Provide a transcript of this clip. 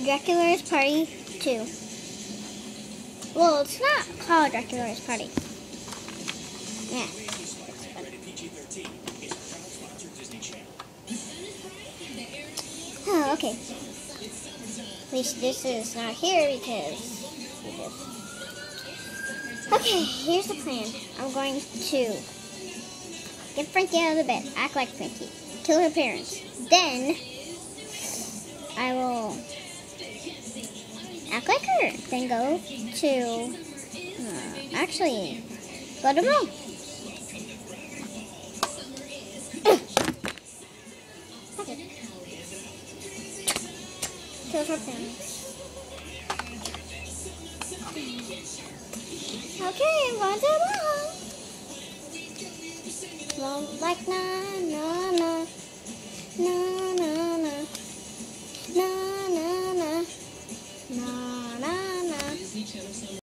Dracula's Party 2. Well, it's not called Dracula's Party. Yeah. Oh, okay. At least this is not here because... Okay, here's the plan. I'm going to get Frankie out of the bed, act like Frankie, kill her parents. Then, I will act like her. Then go to, actually, go to Rome. Okay. Kill her parents. Okay, I'm going to Rome. Rome like na na na na.